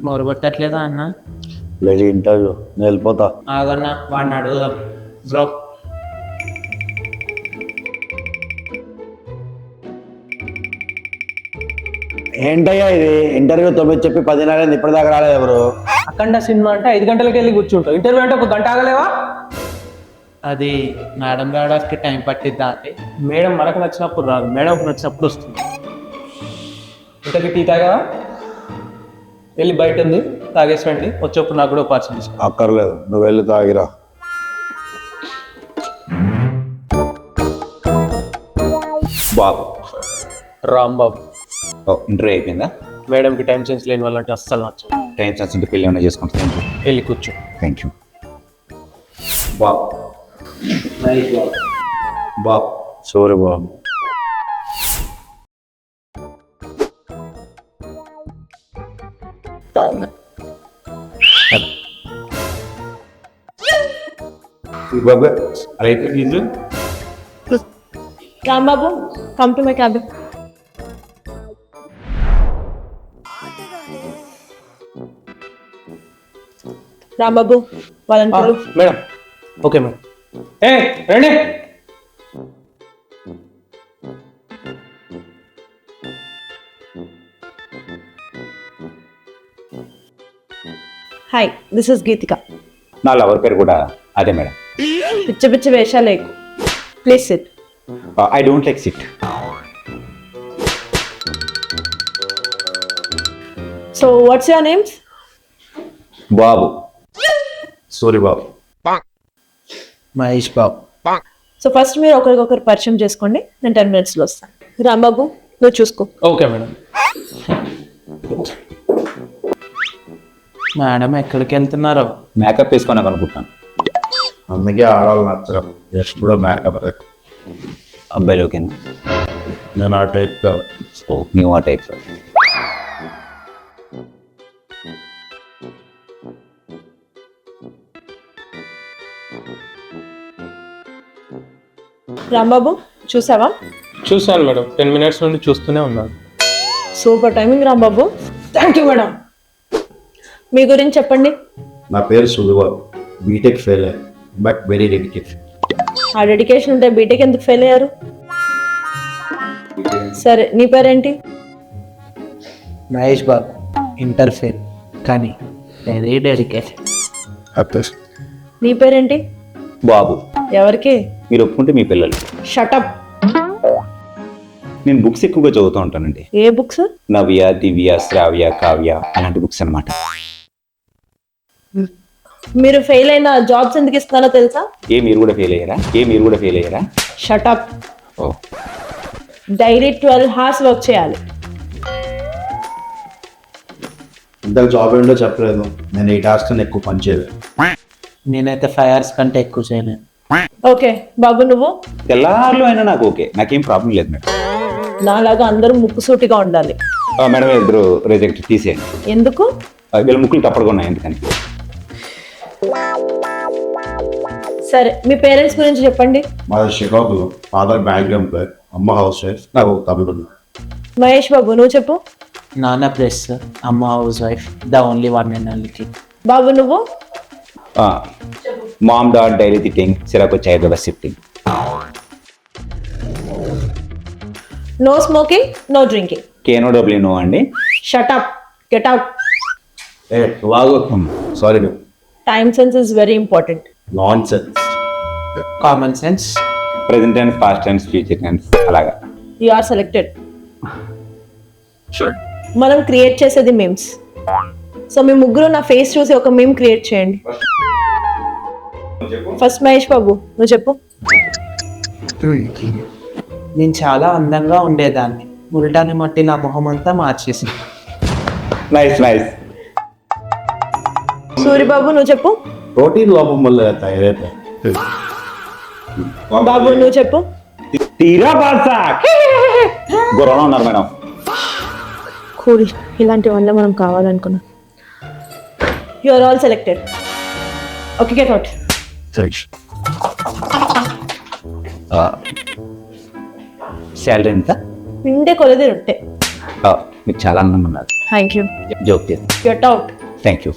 మొరగొట్టట్లేదా అన్న? లేదు ఇంటర్వ్యూ, నేను వెళ్ళిపోతా. ఆగన్నా వాడిని అడుగుదాం. బ్రో ఏంటయ్యా ఇది? ఇంటర్వ్యూ 9 చెప్పి 10 నెలలు ఇప్పటిదాకా రాలేదు ఎవరు? అఖండ సినిమా అంటే 5 గంటలకి వెళ్ళి కూర్చుంటావు, ఇంటర్వ్యూ అంటే 1 గంట ఆగలేవా? అది మేడం రావడానికి టైం పట్టిద్దా అంటే? మేడం మనకు నచ్చినప్పుడు రాదు, మేడంకు నచ్చినప్పుడు వస్తుంది. ఇంతకి టీ తాగావా? వెళ్ళి బయట ఉంది తాగేసి రండి, వచ్చేప్పుడు నాకు కూడా పార్సల్ తీసుకో. అక్కర్లేదు, నువ్వు వెళ్ళి తాగిరా. బాబు రాంబాబు. ఇంటర్వ్యూ అయిపోయిందా? మేడంకి టైం సెన్స్ లేని వాళ్ళంటే అస్సలు నచ్చదు. టైం సెన్స్ ఉంటే పెళ్ళి ఏమైనా చేసుకుంటా. వెళ్ళి కూర్చో. Thank you. Babu Babu sorry Babu. Babu రైతు ఫీజు Rambabu, come to my cabin. Rambabu, volunteer. Madam okay madam. రండి. Hi, this is Geetika. నా లవర్ పేరు కూడా అదే మేడం. పిచ్చి పిచ్చి వేషాలు లేకు. Please sit. I don't like sit. So, what's your names? Babu. Sorry Babu. Mahesh Babu. So first మీరు ఒకరికొకరు పరిచయం చేసుకోండి, నేను 10 minutes లో వస్తాను. రాంబాబు నువ్వు చూసుకో. Okay madam. మేడం ఎక్కడికి వెళ్తున్నారో? మేకప్ వేసుకున్నాను అనుకుంటున్నాను. అందుకే ఆడవాళ్ళు నచ్చరు, ఎప్పుడు మేకప్. అబ్బాయిలు ఓకేనా? నేను ఆ టైప్ కాదు. ఓ న్యూ ఆ టైప్. రాంబాబు చూసావా? చూశాను మేడం, 10 minutes నుండి చూస్తూనే ఉన్నాను. Super timing Rambabu. Thank you madam. మీ గురించి చెప్పండి. నా పేరు సుధుబాబు, బీటెక్ ఫెయిల్ అయ్యాను, బట్ వెరీ డెడికేటెడ్. ఆ డెడికేషన్ ఉంటే బీటెక్ ఎందుకు ఫెయిల్ అయ్యారు? సరే నీ పేరేంటి? మహేష్ బాబు, ఇంటర్ ఫెయిల్ కానీ వెరీ డెడికేటెడ్. నీ పేరేంటి? బాబు. ఎవరికి? మీరు ఒప్పుకుంటే మీ పిల్లలు. షటప్. నేను బుక్స్ ఎక్కువగా చదువుతూ ఉంటానండి. ఏ బుక్స్? నవ్య, దివ్య, శ్రావ్య, కావ్య అలాంటి బుక్స్ అన్నమాట. మీరు ఫెయిల్ అయిన జాబ్స్ ఎందుకు ఇస్తున్నారో తెలుసా? మీరు కూడా ఫెయిల్ అయ్యారా? షటప్. ఓ డైలీ 12 hours వర్క్ చేయాలి. ఇంతకు జాబ్ ఏంటో చెప్పలేదు, నేను 8 hours కన్నా ఎక్కువ పని చేయలేదు. నేనైతే 5 hours కంటే ఎక్కువ చేయలేను. ఓకే బాబు నువ్వు? తెల్లారులు అయినా నాకు ఓకే, నాకేం ప్రాబ్లం లేదు మేడం. నాలాగా అందరూ ముక్కుసూటిగా ఉండాలి. మేడం ఇద్దరు రిజెక్ట్ తీసేయండి. ఎందుకు? వీళ్ళ ముక్కులు తప్పడుగా ఉన్నాయి ఎందుకని. సరే మీ పేరెంట్స్ గురించి చెప్పండి. మాది శ్రీకాకుళం, ఫాదర్ బ్యాంక్ ఎంప్లాయ్, అమ్మ హౌస్ వైఫ్, నాకు ఒక తమ్ముడు. మహేష్ బాబు నువ్వు చెప్పు. నాన్న ప్లస్ అమ్మ housewife, the only one and only kid. Babu నువ్వు? మామ్ డాడ్ డైలీ థింగ్, సిరాకు వచ్చి Hyderabad shifting. No smoking, no drinking. KNOW అండి. Shut up, get out. Sorry, time sense is very important. Nonsense. Common sense. Present tense, past tense, future tense అలాగా. You are selected. మనం create చేసేది memes. So మీ ముగ్గురు నా face చూసి ఒక meme create చేయండి. ఫస్ట్ మహేష్ బాబు నువ్వు చెప్పు. నేను చాలా అందంగా ఉండేదాన్ని, ఉల్టాని మట్టి నా మొహం అంతా మార్చేసి. నైస్. సూరిబాబు నువ్వు చెప్పు. ప్రోటీన్ లోపం వల్ల తయారైతే. బాబు నువ్వు చెప్పు. తీరా బాసా గుర్రంలో ఉన్నారు మేడం. కూల్, ఇలాంటి వల్ల మనం కావాలనుకున్నాం. You are all selected. Okay get out. Salary ఎంత? నిండే కొలది రొట్టె. మీకు చాలా ఆనందంగా ఉన్నారు. Thank you joke get out thank you